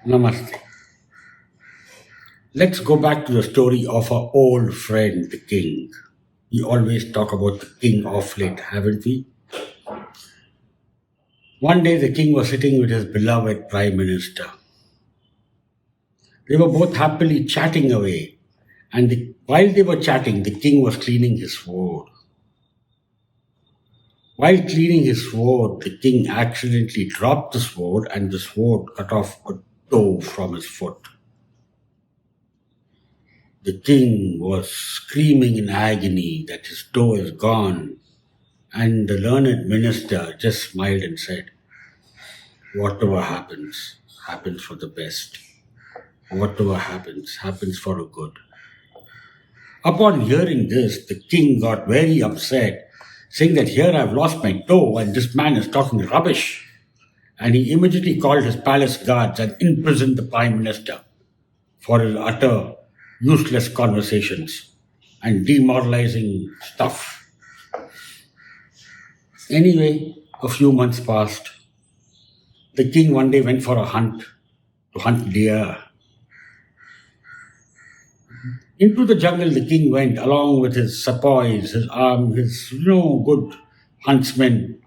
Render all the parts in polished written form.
Namaste. Let's go back to the story of our old friend, the king. We always talk about the king of late, haven't we? One day, the king was sitting with his beloved prime minister. They were both happily chatting away, and while they were chatting, the king was cleaning his sword. While cleaning his sword, the king accidentally dropped the sword, and the sword cut off a toe from his foot. The king was screaming in agony that his toe is gone, and the learned minister just smiled and said, "Whatever happens, happens for the best. Whatever happens, happens for a good." Upon hearing this, the king got very upset, saying that here I've lost my toe and this man is talking rubbish. And he immediately called his palace guards and imprisoned the prime minister for his utter useless conversations and demoralizing stuff. Anyway, a few months passed. The king one day went for a hunt to hunt deer. Into the jungle the king went along with his sepoys, his good huntsmen.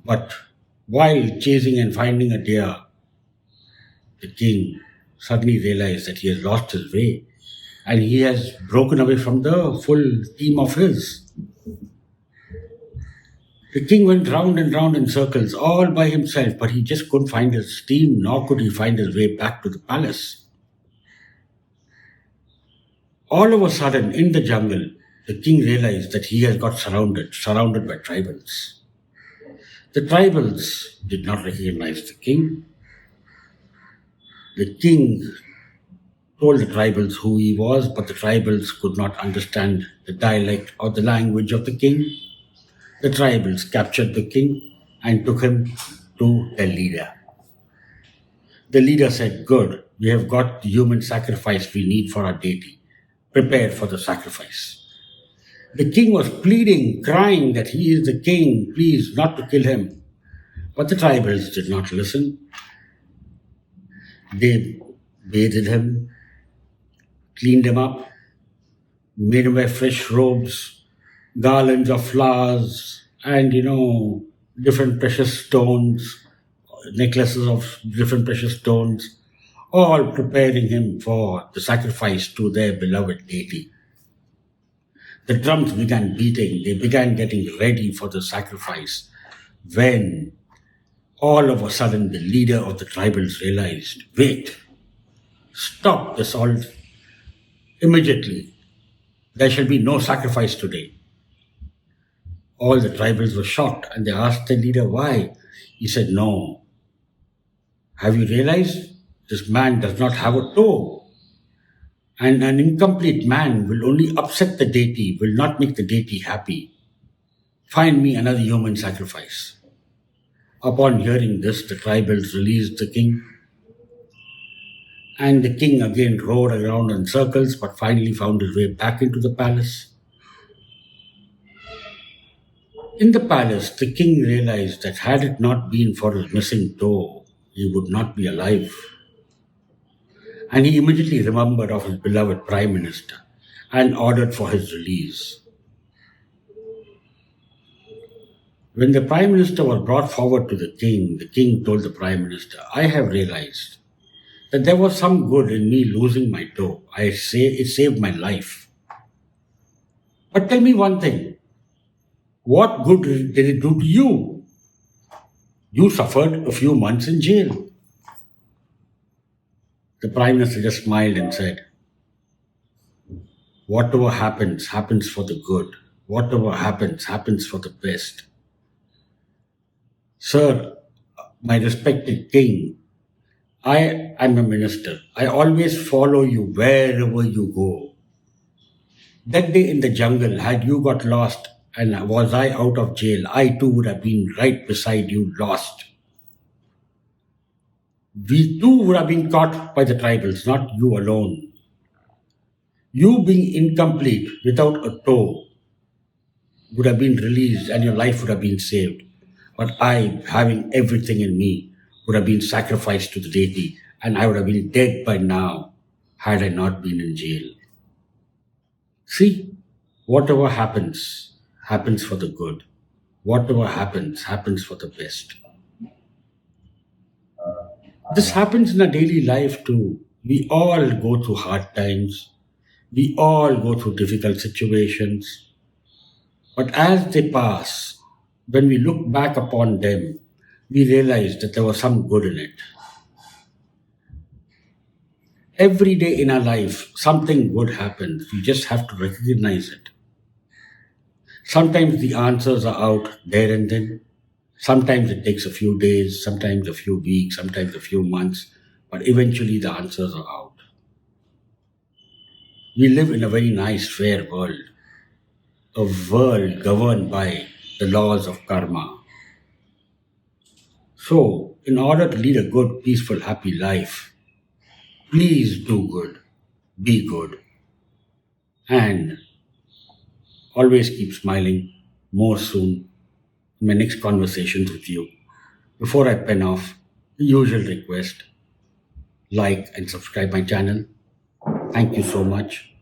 But while chasing and finding a deer, the king suddenly realized that he has lost his way and he has broken away from the full team of his. The king went round and round in circles all by himself, but he just couldn't find his team, nor could he find his way back to the palace. All of a sudden, in the jungle, the king realized that he has got surrounded by tribals. The tribals did not recognize the king. The king told the tribals who he was, but the tribals could not understand the dialect or the language of the king. The tribals captured the king and took him to their leader. The leader said, "Good, we have got the human sacrifice we need for our deity. Prepare for the sacrifice." The king was pleading, crying that he is the king, please not to kill him. But the tribals did not listen. They bathed him, cleaned him up, made him wear fresh robes, garlands of flowers, and different precious stones, necklaces of different precious stones, all preparing him for the sacrifice to their beloved deity. The drums began beating, they began getting ready for the sacrifice, when all of a sudden the leader of the tribals realized, wait, stop this all immediately. There shall be no sacrifice today. All the tribals were shocked and they asked the leader why. He said, "No. Have you realized this man does not have a toe? And an incomplete man will only upset the deity, will not make the deity happy. Find me another human sacrifice." Upon hearing this, the tribals released the king. And the king again rode around in circles, but finally found his way back into the palace. In the palace, the king realized that had it not been for his missing toe, he would not be alive. And he immediately remembered of his beloved prime minister and ordered for his release. When the prime minister was brought forward to the king told the prime minister, "I have realized that there was some good in me losing my toe. It saved my life. But tell me one thing. What good did it do to you? You suffered a few months in jail." The prime minister just smiled and said, "Whatever happens, happens for the good. Whatever happens, happens for the best. Sir, my respected king, I am a minister. I always follow you wherever you go. That day in the jungle, had you got lost and was I out of jail, I too would have been right beside you, lost. We too would have been caught by the tribals, not you alone. You being incomplete without a toe would have been released and your life would have been saved. But I, having everything in me, would have been sacrificed to the deity and I would have been dead by now had I not been in jail. See, whatever happens, happens for the good. Whatever happens, happens for the best. This happens in our daily life too. We all go through hard times. We all go through difficult situations. But as they pass, when we look back upon them, we realize that there was some good in it. Every day in our life, something good happens. We just have to recognize it. Sometimes the answers are out there and then. Sometimes it takes a few days, sometimes a few weeks, sometimes a few months, but eventually the answers are out. We live in a very nice, fair world, a world governed by the laws of karma. So, in order to lead a good, peaceful, happy life, please do good, be good, and always keep smiling. More soon in my next conversations with you. Before I pen off, the usual request like and subscribe my channel. Thank you so much.